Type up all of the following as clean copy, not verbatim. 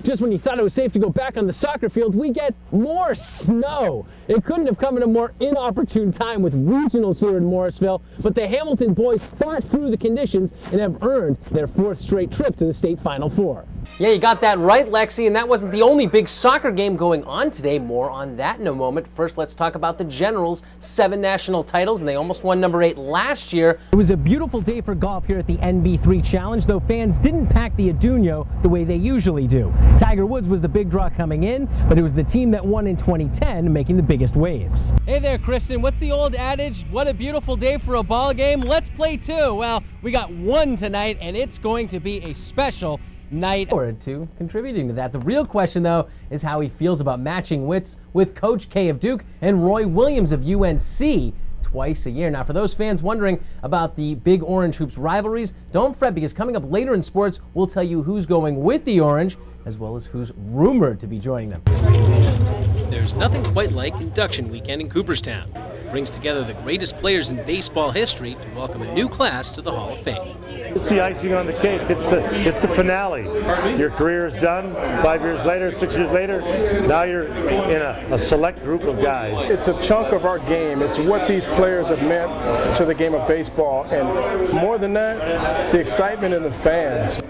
Just when you thought it was safe to go back on the soccer field, we get more snow. It couldn't have come at a more inopportune time with regionals here in Morrisville, but the Hamilton boys fought through the conditions and have earned their 4th straight trip to the state Final Four. Yeah, you got that right, Lexi, and that wasn't the only big soccer game going on today. More on that in a moment. First, let's talk about the Generals' 7 national titles, and they almost won number 8 last year. It was a beautiful day for golf here at the NB3 Challenge, though fans didn't pack the Adunio the way they usually do. Tiger Woods was the big draw coming in, but it was the team that won in 2010 making the biggest waves. Hey there, Kristen. What's the old adage? What a beautiful day for a ball game. Let's play 2. Well, we got 1 tonight, and it's going to be a special night. Forward to contributing to that. The real question, though, is how he feels about matching wits with Coach K of Duke and Roy Williams of UNC twice a year. Now, for those fans wondering about the Big Orange Hoops rivalries, don't fret, because coming up later in sports, we'll tell you who's going with the Orange, as well as who's rumored to be joining them. There's nothing quite like induction weekend in Cooperstown. It brings together the greatest players in baseball history to welcome a new class to the Hall of Fame. It's the icing on the cake. It's the finale. Your career is done. 5 years later, 6 years later, now you're in a select group of guys. It's a chunk of our game. It's what these players have meant to the game of baseball. And more than that, the excitement in the fans.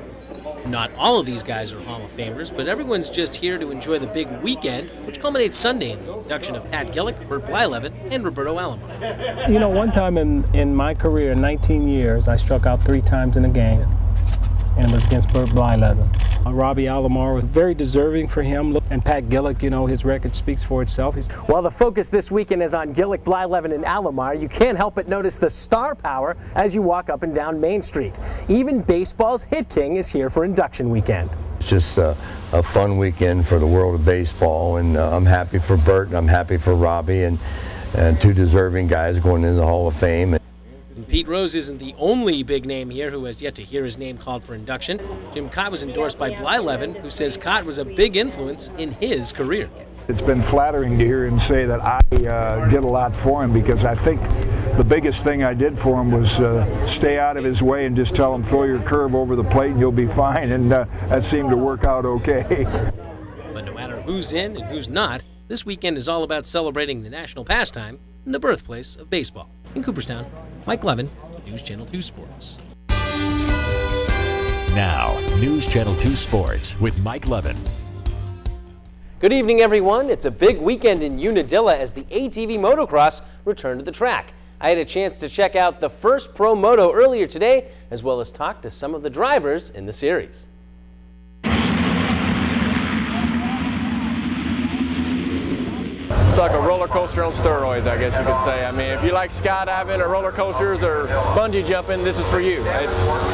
Not all of these guys are Hall of Famers, but everyone's just here to enjoy the big weekend, which culminates Sunday in the induction of Pat Gillick, Bert Levin, and Roberto Alomar. You know, one time in my career, 19 years, I struck out 3 times in a game, and it was against Bert Levin. Robbie Alomar was very deserving for him, and Pat Gillick, you know, his record speaks for itself. While the focus this weekend is on Gillick, Levin, and Alomar, you can't help but notice the star power as you walk up and down Main Street. Even baseball's hit king is here for induction weekend. It's just a fun weekend for the world of baseball, and I'm happy for Bert, and I'm happy for Robbie, and 2 deserving guys going into the Hall of Fame. And Pete Rose isn't the only big name here who has yet to hear his name called for induction. Jim Cott was endorsed by Levin, who says Cott was a big influence in his career. It's been flattering to hear him say that I did a lot for him, because I think the biggest thing I did for him was stay out of his way and just tell him, throw your curve over the plate and you'll be fine, and that seemed to work out okay. But no matter who's in and who's not, this weekend is all about celebrating the national pastime and the birthplace of baseball. In Cooperstown, Mike Levin, News Channel 2 Sports. Now, News Channel 2 Sports with Mike Levin. Good evening, everyone. It's a big weekend in Unadilla as the ATV motocross return to the track. I had a chance to check out the first pro moto earlier today, as well as talk to some of the drivers in the series. It's like a roller coaster on steroids, I guess you could say. I mean, if you like skydiving or roller coasters or bungee jumping, this is for you.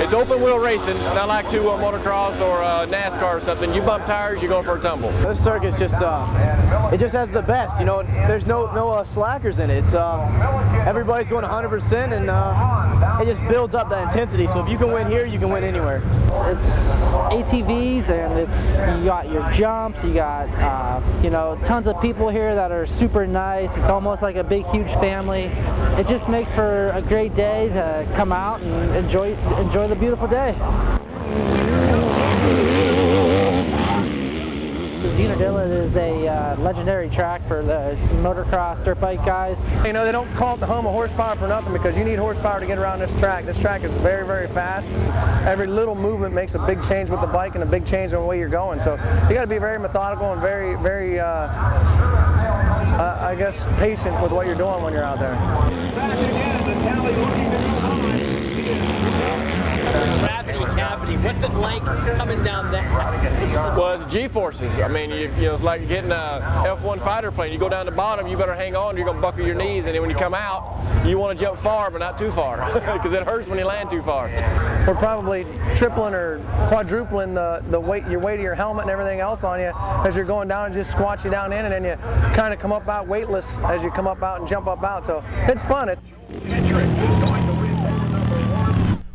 It's open wheel racing, not like to motocross or NASCAR or something. You bump tires, you go for a tumble. This circuit's just, it just has the best. You know, there's no slackers in it. It's everybody's going 100%, and it just builds up that intensity. So if you can win here, you can win anywhere. It's ATVs, and you got your jumps. You got you know, tons of people here that are super nice. It's almost like a big, huge family. It just makes for a great day to come out and enjoy the beautiful day. Unadilla is a legendary track for the motocross dirt bike guys. You know, they don't call it the home of horsepower for nothing, because you need horsepower to get around this track. This track is very, very fast. Every little movement makes a big change with the bike and a big change in the way you're going. So you got to be very methodical and very, very, I guess, patient with what you're doing when you're out there. Gravity, what's it like coming down that? Well, it's G-forces. I mean, you know, it's like getting a F1 fighter plane. You go down the bottom, you better hang on, you're going to buckle your knees, and then when you come out, you want to jump far, but not too far, because it hurts when you land too far. We're probably tripling or quadrupling the weight, your weight of your helmet and everything else on you as you're going down, and just squat you down in, and then you kind of come up out weightless as you come up out and jump up out. So it's fun.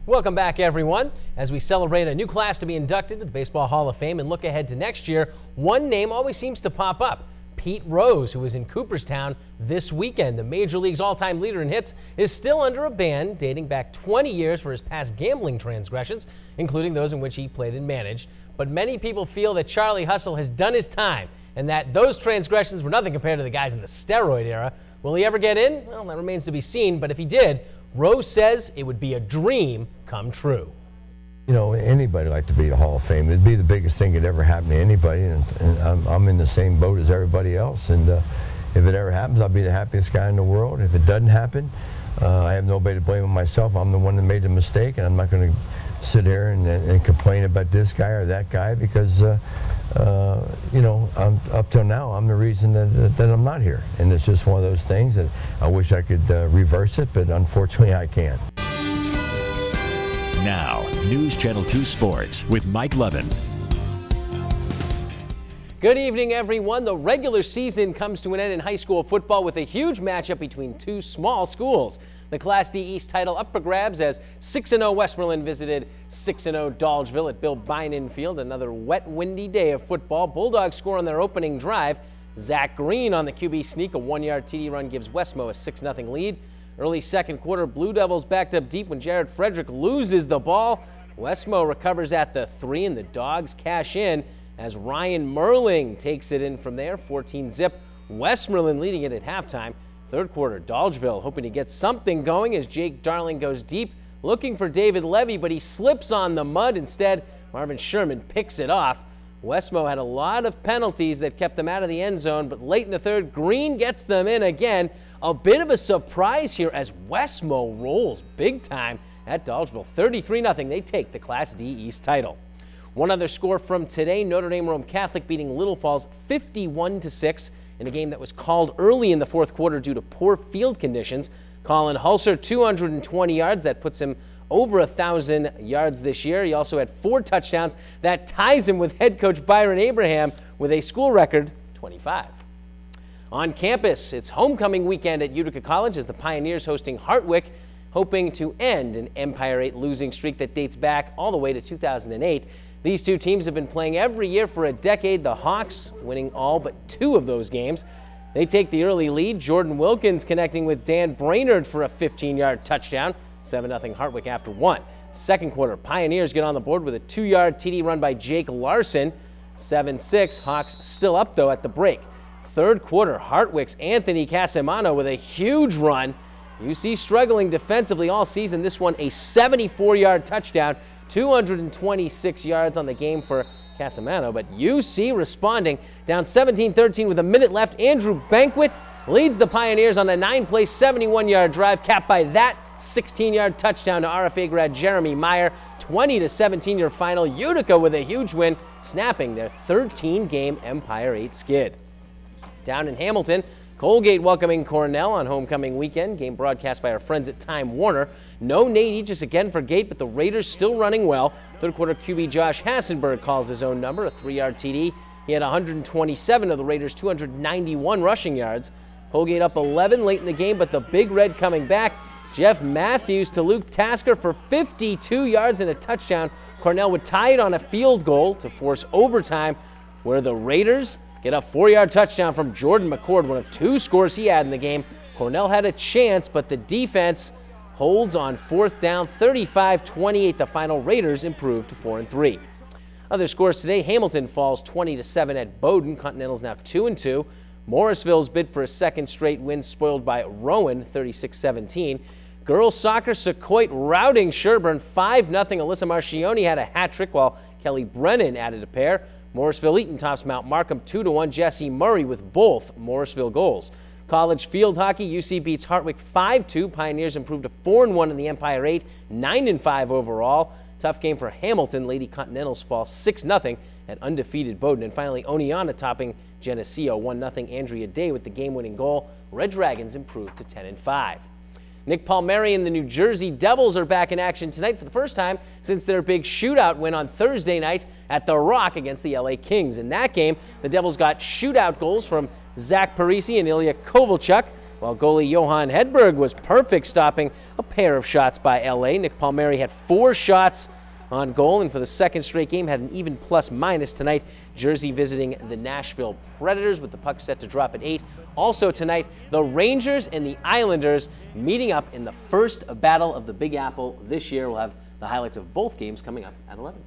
Welcome back, everyone. As we celebrate a new class to be inducted to the Baseball Hall of Fame and look ahead to next year, one name always seems to pop up: Pete Rose, who was in Cooperstown this weekend. The Major League's all-time leader in hits is still under a ban dating back 20 years for his past gambling transgressions, including those in which he played and managed. But many people feel that Charlie Hustle has done his time and that those transgressions were nothing compared to the guys in the steroid era. Will he ever get in? Well, that remains to be seen, but if he did, Rose says it would be a dream come true. You know, anybody would like to be a Hall of Fame. It'd be the biggest thing that ever happened to anybody, and I'm in the same boat as everybody else. And if it ever happens, I'll be the happiest guy in the world. If it doesn't happen, I have nobody to blame but myself. I'm the one that made the mistake, and I'm not going to sit here and complain about this guy or that guy because, you know, up till now, I'm the reason that I'm not here. And it's just one of those things that I wish I could reverse it, but unfortunately I can't. Now, News Channel 2 Sports with Mike Levin. Good evening, everyone. The regular season comes to an end in high school football with a huge matchup between two small schools. The Class D East title up for grabs as 6-0 Westmoreland visited 6-0 Dolgeville at Bill Bynum Field. Another wet, windy day of football. Bulldogs score on their opening drive. Zach Green on the QB sneak. A 1-yard TD run gives Westmo a 6-0 lead. Early second quarter, Blue Devils backed up deep when Jared Frederick loses the ball. Westmo recovers at the 3, and the Dogs cash in as Ryan Merling takes it in from there. 14-zip. Westmoreland leading it at halftime. Third quarter, Dolgeville hoping to get something going as Jake Darling goes deep, looking for David Levy, but he slips on the mud. Instead, Marvin Sherman picks it off. Westmo had a lot of penalties that kept them out of the end zone, but late in the third, Green gets them in again. A bit of a surprise here as Westmo rolls big time at Dolgeville. 33-0. They take the Class D East title. One other score from today, Notre Dame Rome Catholic beating Little Falls 51-6 in a game that was called early in the fourth quarter due to poor field conditions. Colin Hulser, 220 yards. That puts him over 1,000 yards this year. He also had 4 touchdowns. That ties him with head coach Byron Abraham with a school record 25. On campus, it's homecoming weekend at Utica College as the Pioneers hosting Hartwick, hoping to end an Empire 8 losing streak that dates back all the way to 2008. These two teams have been playing every year for a decade, the Hawks winning all but 2 of those games. They take the early lead. Jordan Wilkins connecting with Dan Brainerd for a 15-yard touchdown. 7-0 Hartwick after 1. Second quarter, Pioneers get on the board with a 2-yard TD run by Jake Larson. 7-6, Hawks still up though at the break. Third quarter, Hartwick's Anthony Casimano with a huge run. UC struggling defensively all season. This one a 74-yard touchdown, 226 yards on the game for Casimano, but UC responding down 17-13 with a minute left. Andrew Banquet leads the Pioneers on a 9-play, 71-yard drive, capped by that 16-yard touchdown to RFA grad Jeremy Meyer. 20-17 your final. Utica with a huge win, snapping their 13-game Empire 8 skid. Down in Hamilton, Colgate welcoming Cornell on homecoming weekend. Game broadcast by our friends at Time Warner. No Nate Aegis again for Gate, but the Raiders still running well. Third quarter QB Josh Hassenberg calls his own number, a 3-yard TD. He had 127 of the Raiders' 291 rushing yards. Colgate up 11 late in the game, but the Big Red coming back. Jeff Matthews to Luke Tasker for 52 yards and a touchdown. Cornell would tie it on a field goal to force overtime, where the Raiders get a 4-yard touchdown from Jordan McCord, one of 2 scores he had in the game. Cornell had a chance, but the defense holds on fourth down. 35-28, the final. Raiders improved to 4-3. Other scores today, Hamilton falls 20-7 at Bowdoin. Continental's now 2-2. Morrisville's bid for a second straight win spoiled by Rowan, 36-17. Girls soccer, Secoit routing Sherburne 5-0. Alyssa Marchione had a hat trick while Kelly Brennan added a pair. Morrisville Eaton tops Mount Markham 2-1. Jesse Murray with both Morrisville goals. College field hockey, UC beats Hartwick 5-2. Pioneers improved to 4-1 in the Empire 8, 9-5 overall. Tough game for Hamilton. Lady Continentals fall 6-0 at undefeated Bowdoin. And finally, Oneonta topping Geneseo 1-0. Andrea Day with the game-winning goal. Red Dragons improved to 10-5. Nick Palmieri and the New Jersey Devils are back in action tonight for the first time since their big shootout win on Thursday night at the Rock against the LA Kings. In that game, the Devils got shootout goals from Zach Parisi and Ilya Kovalchuk, while goalie Johan Hedberg was perfect, stopping a pair of shots by LA. Nick Palmieri had 4 shots on goal, and for the second straight game had an even plus-minus tonight. Jersey visiting the Nashville Predators with the puck set to drop at 8. Also tonight, the Rangers and the Islanders meeting up in the first battle of the Big Apple this year. We'll have the highlights of both games coming up at 11.